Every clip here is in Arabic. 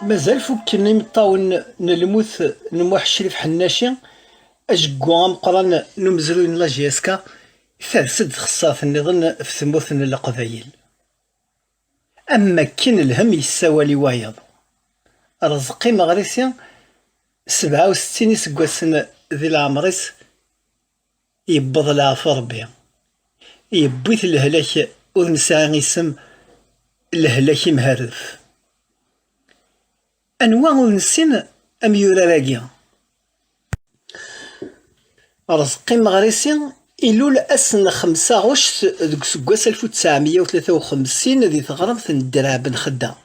مازال فكني مطاون نلموث نموح الشريف حناشي أجكوا مقران نمزلو لا جيسكا ثالث خصاص النظام في ثموث القبايل. أما كين الهم يساوالي وايض رزقي مغريسيا 67 سكواسن ذي العمريس يبض لها في ربي يبويت الهلاك ونساء اسم الهلاك مهرف أنواع نسين أم يوراراكيا رزقي مغريسيا إلول أسن 15 ديك سكواس 1953 ذي ثغرمت الدراب نخدا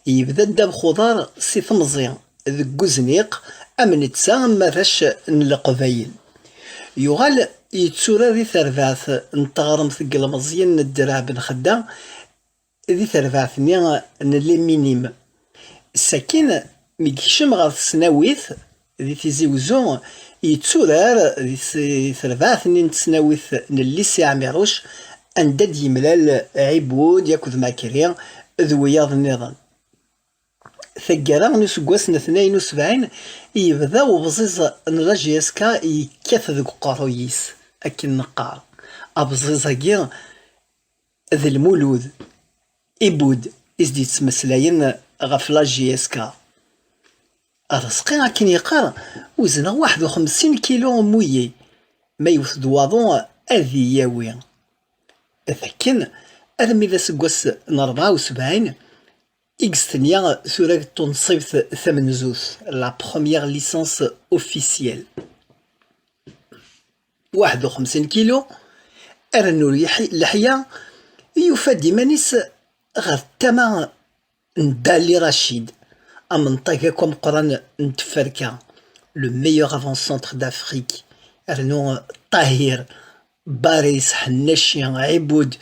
يبدا الداب خضار سي ثمزيان ذك وزنيق أمن تسا مراش القبايل يغال يتسورا ذي ثرباث نتغرمت قلمزيان الدراب نخدا ذي ثرباث نيا نلي مينيم الساكن ميكشم غير السناويث ذي تيزي وزون يتسورار ذي ثرباث نين تسناويث نليسي عميروش أنداد يملال عبود ياكد ماكريا ذوياض النظام ثقرا نسقواس 72 يبدا وبزيز نلاجيسكا يكاث ذوك قارويس أكن نقار أبزيز هكي ذي المولود إبود إزدي تسمسلاين غف لاجيسكا رزقي أكن يقار وزنا 51 كيلو مويي ما يوث دواضون أذي ياوي ثكن أرمي ذا سقواس 74 إكستنيا ثورة تنصيف ثمن زوث لا بروميير ليسانس أوفيسيال 51 كيلو أرنو لحيا يفادي مانيس غير التما ندالي رشيد أمنطقة كوم قران نتفركا لو ميور افون سونتر دافريك أرنو طاهر باريس حناشيا عبود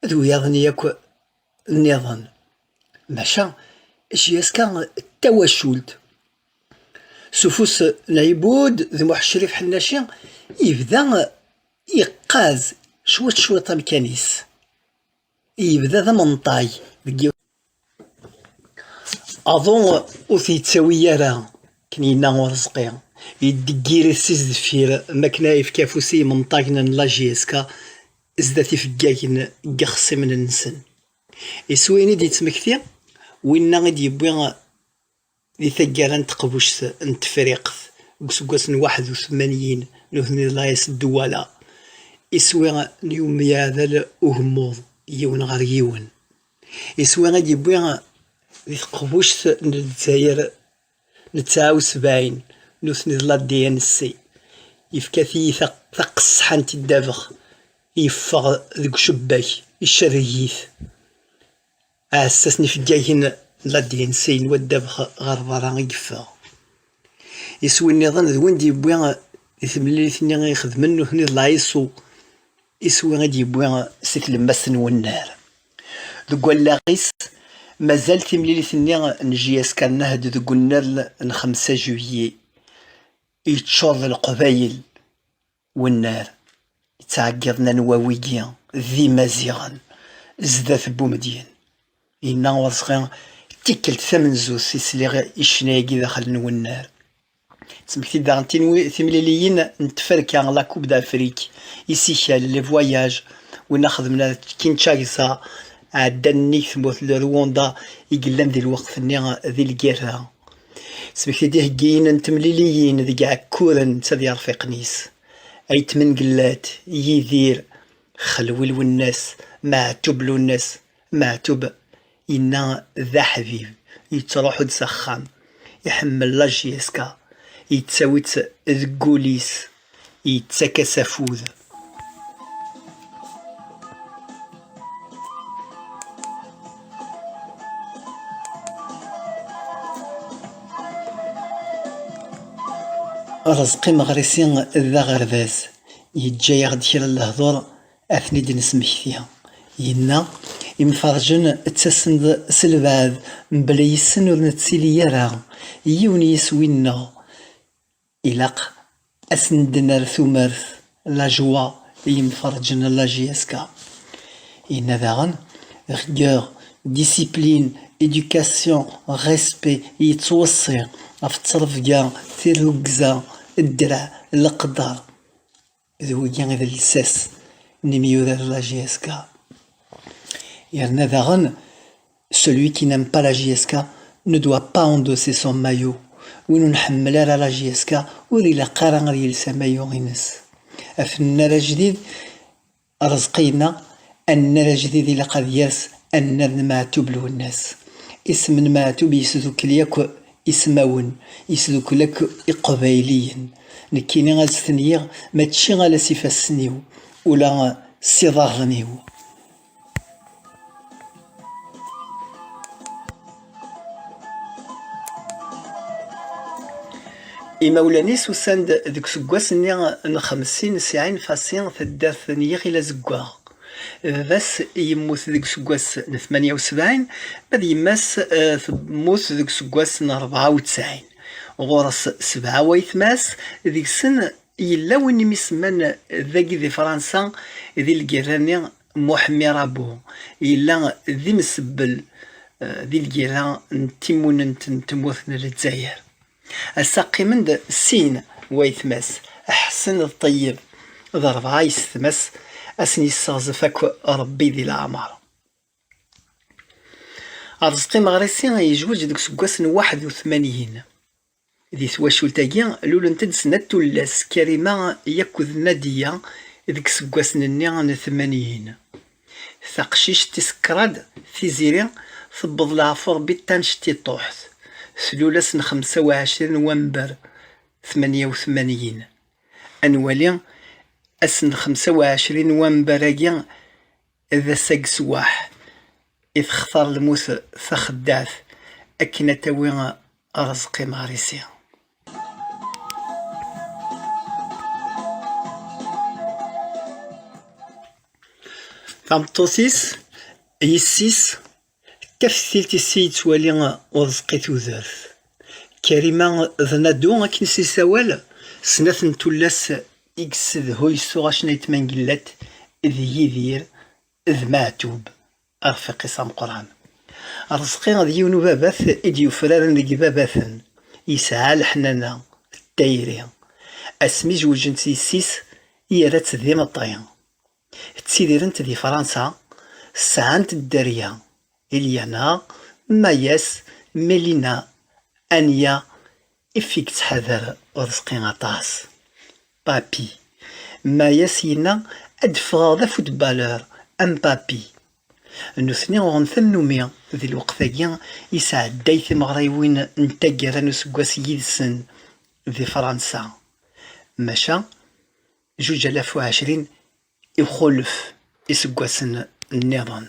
ذو يظني ياكو النظام ماشا جياسكا التواشلت سفوس العبود ذي موح الشريف حناشي يبدا يقاز شوية مكانيس يبدا ذا منطاي أظن وثي تساوي راه كنينا ورزقي يدقير السيز دفير ماكنا يفكافوسي منطاقنا لا جياسكا ازداتي فكاكن قخصي من النسن يسويني دي تمكثي وين غادي يبوي دي ثقالان تقبوش نتفريق بسكواس 81 نوثني الله يسدو ولا يسوي اليوم ياذل وهموض يون غير يون يسوي غادي يبوي دي تقبوش الجزائر 79 نوثني الله دي ان سي يفكاثي ثق الصحان تدافخ يفغ ذك شباك الشريث أساسني في الجايين لا دين سين ودابخ غير برا يقفا يسوي النظام ذوين دي بوين يثملي ثني غيخدم منو ثني لايصو يسوي غادي بوين سيت المسن والنار ذوك لاقيس مازال تملي ثني نجياس كان نهد ذوك النار 5 جويي يتشوض القبايل والنار يتعقرنا نواويكيا ذي مزيغان زدات بومدين إنا ورزقين تيكلت ثمن زوز سيسلي إشنايقي داخل النار تسمكتي داغنتين ثمليليين نتفركا لا كوب دافريك يسيشال لي فواياج وين خدمنا كينشاكسا عداني ثموث رواندا يقلان ذي الوقت ذي الكيرا سمكتي دي هكيين نتمليليين ذي كاع كورن تادي رفيق نيس أيت من قلات يدير خلوي الناس معتوب الناس معتوب إنا ذا حبيب يتروحو تسخام يحمل لاجيسكا يتساويت ذكوليس يتساكا سافوذ رزقي مغرسين ذا غرباز يتجا ياخد كرا الهضور أثني دنسمكتيها ينا يمفرجن تسسند سلباد مبلا يسن ور نتسيلي يرا يون يسوينا إلاق أسندنا ثمرث لا جوا يمفرجن لا جياسكا إنا داغن ريغور ديسيبلين إديوكاسيون ريسبي يتوصي في الترفقة تيروكزا الدرع القدر ذو غير الساس نميو لا جي اس كا يرنا داغن celui qui n'aime pas la JSK ne doit pas endosser son maillot وين نحمل على لا جي اس كا ولي لا قارن يلسى مايو غينس افنا لا جديد رزقينا ان لا جديد الى قد يرس ان المعتوب له الناس اسم المعتوب يسذوك ليك اسماون يسذوك لك قبايليا نكيني غازثنيا ما تشي على سيفا السنيو ولا سي ظهرنيو إمولاني سوساند ذوك سكواس ني 50 ساعين فاسين في الدار الثانية غير زكوا بس يموت ذوك سكواس 78 بعد يماس تموت ذوك سكواس 94 غورس 7 ويتماس ذيك السن يلا وين يسمان ذاكي دي فرنسا ذي الكيراني محمي رابو يلا ذي مسبل ذي الكيران نتيمون تموثنا للجزائر الساقي من سين ويتماس أحسن الطيب ضرب عايس تمس أسني الصازفك ربي ذي العمار رزقي مغرسي يجوج ديك سكواس 81 ذي ثواشول تاقيا لولا نتد سنة تولاس كريمة ياكوذ نادية ديك سكواس نني 80 ثقشيش تسكراد في زيري ثبض العفور بالتانشتي طوحت سلولاس 25 نوفمبر 88 أنوالي أسن 25 نوفمبر أجي إذا ساق سواح إذ اختار الموت فخداث أكنا تاوي رزقي ماريسي تامطوسيس يسيس كفثيل تسيد توالي ورزقي توذرث كريمة ذنادو أكن سيساوال سنة نتولاس إكسد هوي سوغاش نيتمان قلات إذ يدير إذ معتوب أرفقي سام قرآن رزقي غادي يونو باباث إدي يفرار نقي باباثن يسعى الحنانة الدايري أسمي جوجن سيسيس يارات ذي مطايا تسيديرنت دي فرنسا سعانت الدارية إليانا ماياس ميلينا أنيا إفيك تحذر رزقي غطاس بابي ماياس ينا أدفغ ذا فوتبالور أم بابي نثني غنثن نومي ذي الوقت ذاكيا يسعد دايث مغرايوين نتاقر نسقواس يدسن ذي فرنسا ماشا 2020 يخلف يسقواسن النظام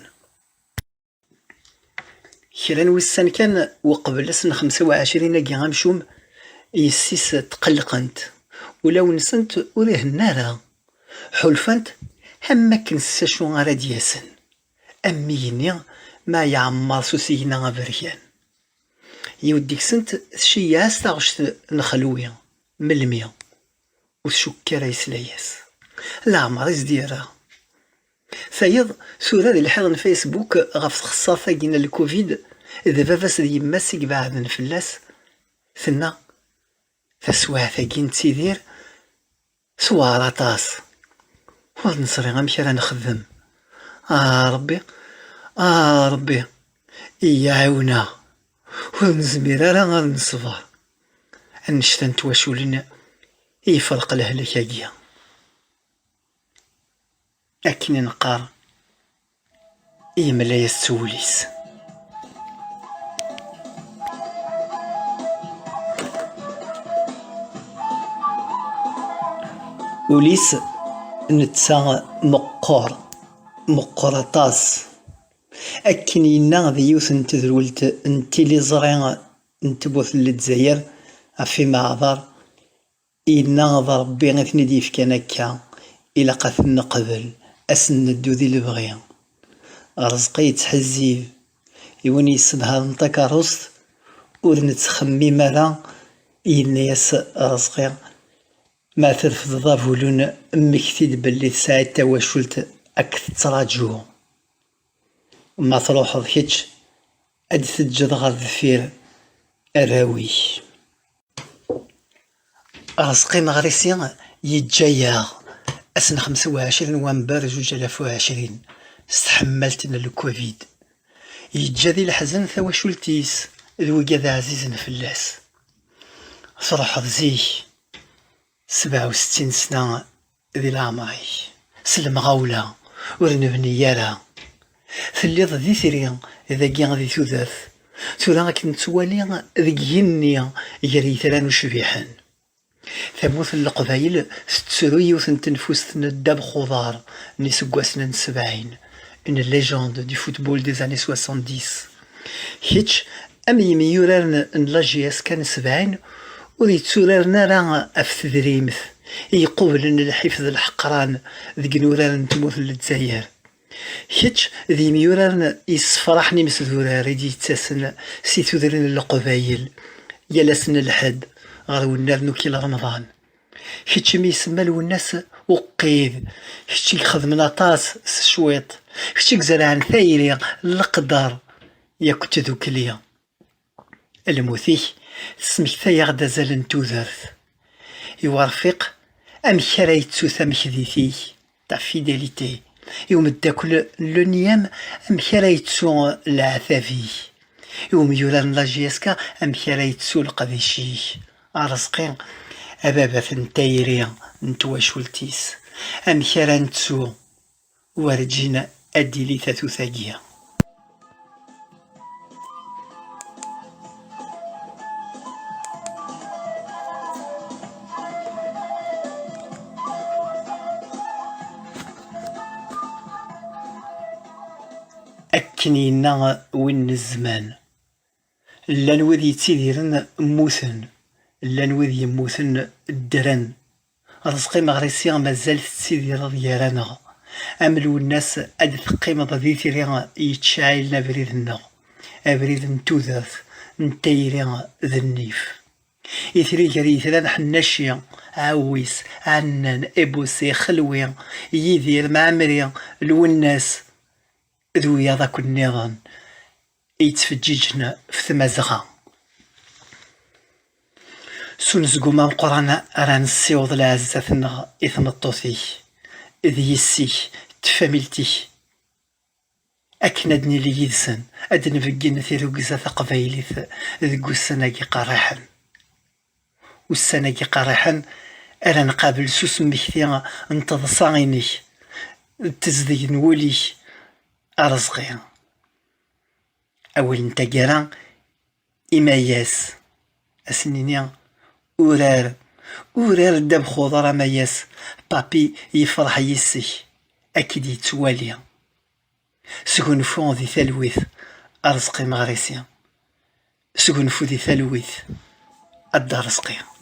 كرا ويسان كان وقبل سن 25 كي غامشوم يسيس تقلقنت ولاو نسنت وليه النار حلفنت هما كنسا شو غارا دياسن أميني ما يعمر سوسينا غبريان يوديك سنت شياس تاغشت نخلويا من المية وشكرا يسلاياس لا عمر يزديرها فايض سورة ديال الحال فيسبوك غف خصاصة كينا الكوفيد إذا فافاس دي ماسك بعد نفلاس ثنا فسواه ثاقين تسيدير سوارة طاس ونصري غمشي راه نخدم ربي ربي يعاونا ونزمير راه غنصبر نشتا نتواشولنا يفرق الهلكاكيا أكن نقار إيملا يسوليس وليس نتسا مقرطاس أكن ينا ذي يوث نتذرولت نتيلي زرين نتبوث للجزائر في معذر إنا ضربي غثني ديف كان هكا إلا قثنا قبل أسن ندو ذي البغية رزقي يتحزيب يوني يسنها نطاك رصد ور نتخمي مالا ينياس رزقي ما ترفض ضافولون مكتيد باللي ساعة تواشلت أكثر تراجو ما تروح ضحيتش أد تجد غير دفير الراوي. رزقي مغرسي يتجايا أسن 25 نوفمبر 2020 استحملت الكوفيد. يتجا ذي الحزن ثواشولتيس ذوي كذا عزيز نفلاس. صراحة زيك 67 سنة ذي العمري سلم غاولة ورنبني يارا ثليض ذي ثريا إذا كان ذي ثوثاث ثورا كنت توالي ذي ينيا يري ثلان وشبيحان ثموث القبايل ستسرو يوث تنفوس الداب خضار نسقواسنا 70 une légende du football des années 70. هيتش أم يميوران نلاجياس كان 70 وذي تسورارنا راه أفتدريمث يقول أن الحفظ الحقران ذي نوران تموت للجزائر. هيتش ذي ميوران يصفرحني مسدورار يدي تاسن سيتو ذرين القبايل يلاسن الحد غير ونار نوكيل رمضان. هيتش ميسمى الناس وقيد هيتش يخدمنا طاس شويط هيتش زرعن ثايري القدر ياك ذوك ليا الموثي سميك ثايا غدا زال توذرث يوافق أم خرايت سوثا مخذيثي تاع فيداليتي يوم الداكل لونيام أم خرايت سو العثافي يوم يولان لاجيسكا أم خرايت سو القذيشي رزقي أبابا ثنتايريا نتواشولتيس أم خران تسو ورجينا أديلي ثاثو ثاقيا. أكنينا وين الزمان لان وذي يتيديرن موثن لان وذي يموثن الدرن رزقي مغرسي مازال تتيدير ديالنا أملو الناس أد ثقيمة ذي ثيريا يتشايلنا بريدنا أبريد نتوذاث نتايري ذي النيف يثري جري ثلاث حناشيا عويس عنان إبوسي خلوي يدير معمريا الوناس ذوي ذاك النظام يتفججنا في ثمازغا سنزقو ما القرآن راه نسيوض العزتنا إثمطوثي ذي يسي تفاملتي أكندني لي يدسن أدن فقين ثيرو قزا قبايليث ذقو السناقي قراحا والسناقي قراحا أرا نقابل سوس مكثيا انتظصاني تزدي نولي أرزقيا أول نتاقرا إما ياس أسنينيا أورار داب خضرا ما ياس بابي يفرح يسي أكيد يتواليا سكنفو ذي ثلويث أرزقي مغرسيا سكنفو ذي ثلويث أدى رزقيا.